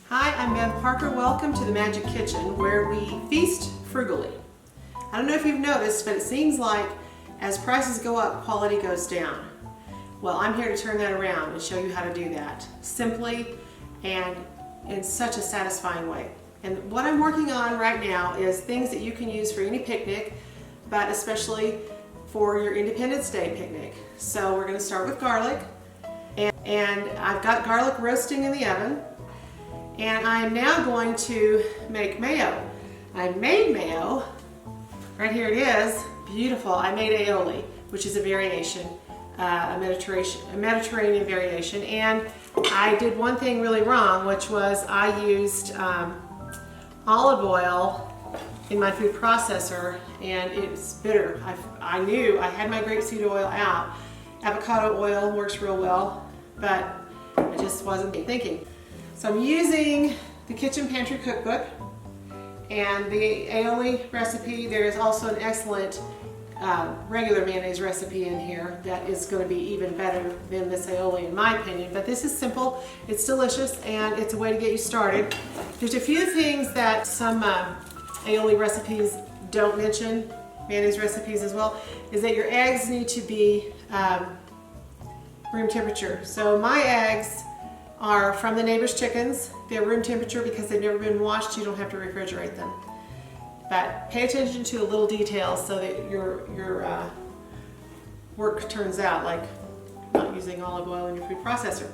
Hi, I'm Beth Parker. Welcome to the Magic Kitchen, where we feast frugally. I don't know if you've noticed, but it seems like as prices go up, quality goes down. Well, I'm here to turn that around and show you how to do that simply and in such a satisfying way. And what I'm working on right now is things that you can use for any picnic, but especially for your Independence Day picnic. So we're going to start with garlic. And I've got garlic roasting in the oven. And I'm now going to make mayo. I made mayo. Right here it is. Beautiful. I made aioli, which is a variation, a Mediterranean variation. And I did one thing really wrong, which was I used olive oil in my food processor, and it's bitter. I knew I had my grapeseed oil out. Avocado oil works real well, but I just wasn't thinking. So I'm using the Kitchen Pantry Cookbook and the aioli recipe. There is also an excellent regular mayonnaise recipe in here that is going to be even better than this aioli in my opinion. But this is simple, it's delicious, and it's a way to get you started. There's a few things that some aioli recipes don't mention, mayonnaise recipes as well, is that your eggs need to be room temperature. So my eggs are from the neighbor's chickens. They're room temperature because they've never been washed. You don't have to refrigerate them. But pay attention to the little details so that your work turns out, like not using olive oil in your food processor.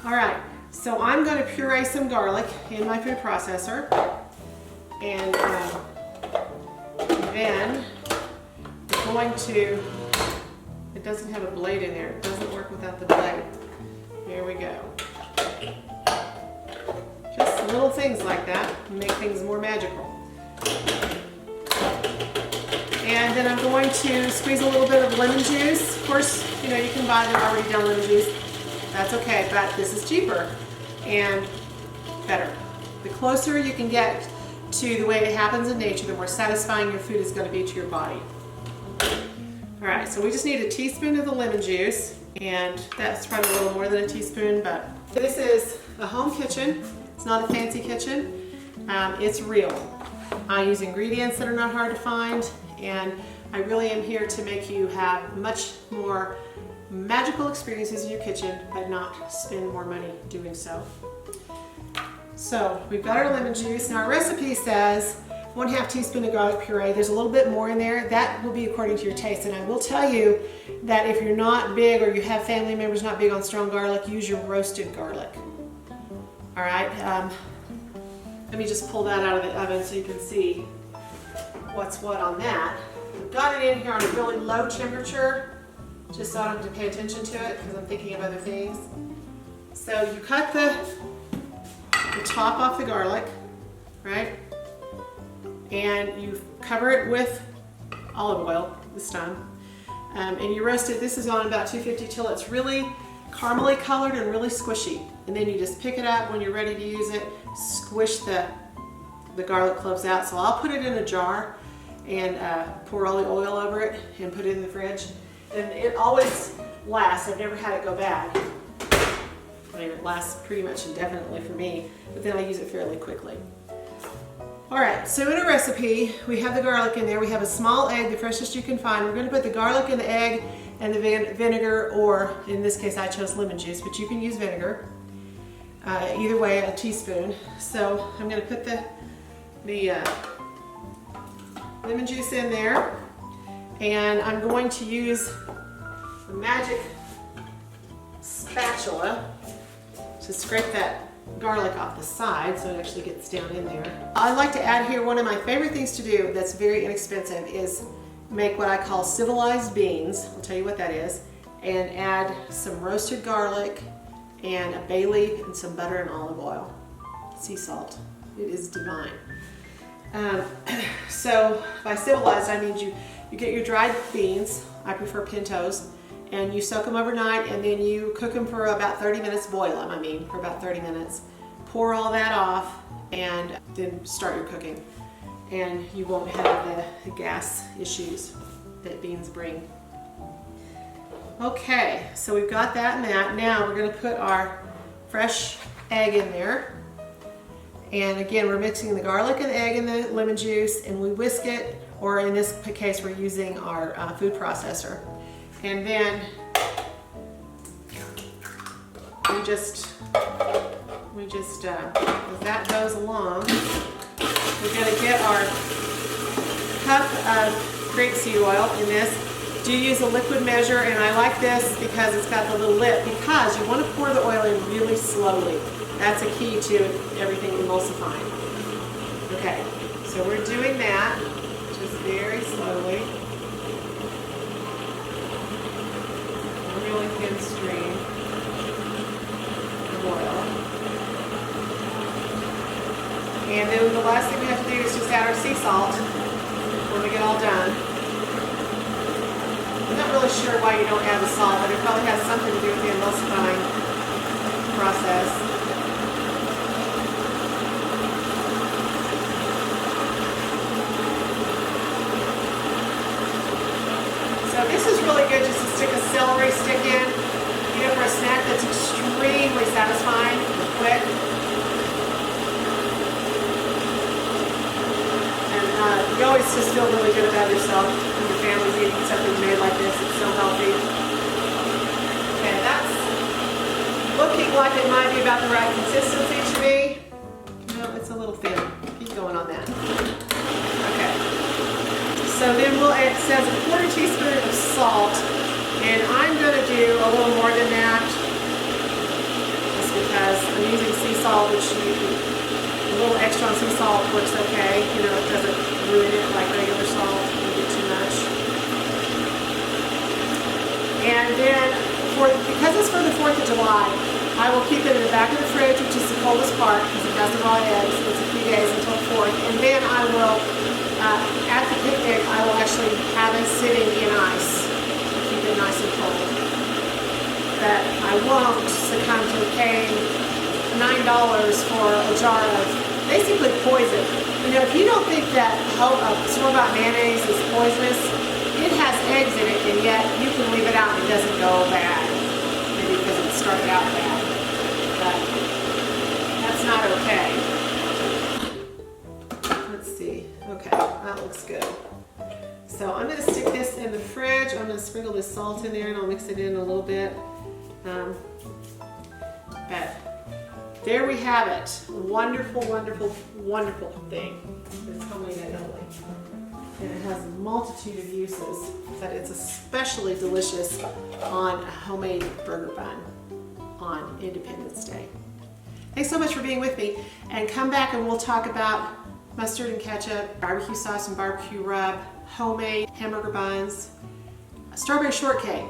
All right, so I'm going to puree some garlic in my food processor, and then I'm going to, it doesn't have a blade in there. It doesn't work without the blade. There we go. Just little things like that make things more magical. And then I'm going to squeeze a little bit of lemon juice. Of course, you know, you can buy the already done lemon juice. That's okay, but this is cheaper and better. The closer you can get to the way it happens in nature, the more satisfying your food is going to be to your body. All right, so we just need a teaspoon of the lemon juice, and that's probably a little more than a teaspoon, but this is a home kitchen. It's not a fancy kitchen. It's real. I use ingredients that are not hard to find, and I really am here to make you have much more magical experiences in your kitchen, but not spend more money doing so. So we've got our lemon juice. Now our recipe says 1/2 teaspoon of garlic puree. There's a little bit more in there. That will be according to your taste. And I will tell you that if you're not big, or you have family members not big on strong garlic, use your roasted garlic. All right, let me just pull that out of the oven so you can see what's what on that. I've got it in here on a really low temperature, just so I don't have to pay attention to it because I'm thinking of other things. So you cut the top off the garlic, right? And you cover it with olive oil this time. And you roast it. This is on about 250 till it's really caramely colored and really squishy. And then you just pick it up when you're ready to use it, squish the garlic cloves out. So I'll put it in a jar and pour all the oil over it and put it in the fridge. And it always lasts. I've never had it go bad. I mean, it lasts pretty much indefinitely for me, but then I use it fairly quickly. All right, so in a recipe, we have the garlic in there. We have a small egg, the freshest you can find. We're going to put the garlic in the egg and the vinegar, or in this case I chose lemon juice, but you can use vinegar. Either way, a teaspoon. So I'm going to put the lemon juice in there, and I'm going to use the magic spatula to scrape that garlic off the side so it actually gets down in there. I'd like to add here, one of my favorite things to do that's very inexpensive is make what I call civilized beans. I'll tell you what that is. And add some roasted garlic and a bay leaf and some butter and olive oil. Sea salt. It is divine. So by civilized I mean you get your dried beans, I prefer pintos, and you soak them overnight, and then you cook them for about 30 minutes, boil them, for about 30 minutes. Pour all that off, and then start your cooking. And you won't have the gas issues that beans bring. Okay, so we've got that and that. Now we're going to put our fresh egg in there. And again, we're mixing the garlic and the egg and the lemon juice, and we whisk it, or in this case, we're using our food processor. And then as that goes along, we're going to get our cup of grapeseed oil in this. Do use a liquid measure, and I like this because it's got the little lip, because you want to pour the oil in really slowly. That's a key to everything emulsifying. Okay, so we're doing that just very slowly. A really thin stream of oil. And then the last thing we have to do is just add our sea salt when we get all done. I'm not really sure why you don't add the salt, but it probably has something to do with the emulsifying process. So this is really good just to stick a celery stick in, for a snack that's extremely satisfying and quick. And you always just feel really good about yourself when your family's eating something made like this. It's so healthy. Okay, that's looking like it might be about the right consistency to me. No, it's a little thin. Keep going on that. Okay. So then it says a 1/4 teaspoon of salt, and I'm going to do a little more than that, just because I'm using sea salt, which a little extra on sea salt works okay. It doesn't ruin it like regular salt. Don't get too much. And then, because it's for the 4th of July, I will keep it in the back of the fridge, which is the coldest part, because it doesn't raw eggs. It's a few days until 4th, and then I will. At the picnic, I will actually have it sitting in ice to keep it nice and cold. But I won't succumb to paying $9 for a jar of basically poison. If you don't think that store-bought mayonnaise is poisonous, it has eggs in it, and yet you can leave it out and it doesn't go bad. Maybe because it started out bad. But that's not okay. Okay, that looks good. So I'm going to stick this in the fridge. I'm going to sprinkle this salt in there, and I'll mix it in a little bit. But there we have it. Wonderful, wonderful, wonderful thing. It's homemade aioli. And it has a multitude of uses, but it's especially delicious on a homemade burger bun on Independence Day. Thanks so much for being with me, and come back and we'll talk about mustard and ketchup, barbecue sauce and barbecue rub, homemade hamburger buns, strawberry shortcake.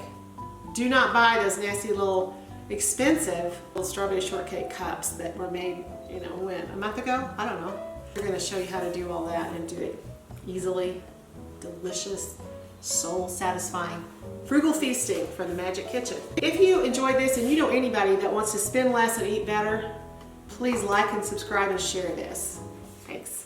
Do not buy those nasty little expensive little strawberry shortcake cups that were made, when? A month ago? I don't know. We're going to show you how to do all that and do it easily, delicious, soul satisfying, frugal feasting for the Magic Kitchen. If you enjoyed this and you know anybody that wants to spend less and eat better, please like and subscribe and share this. Thanks.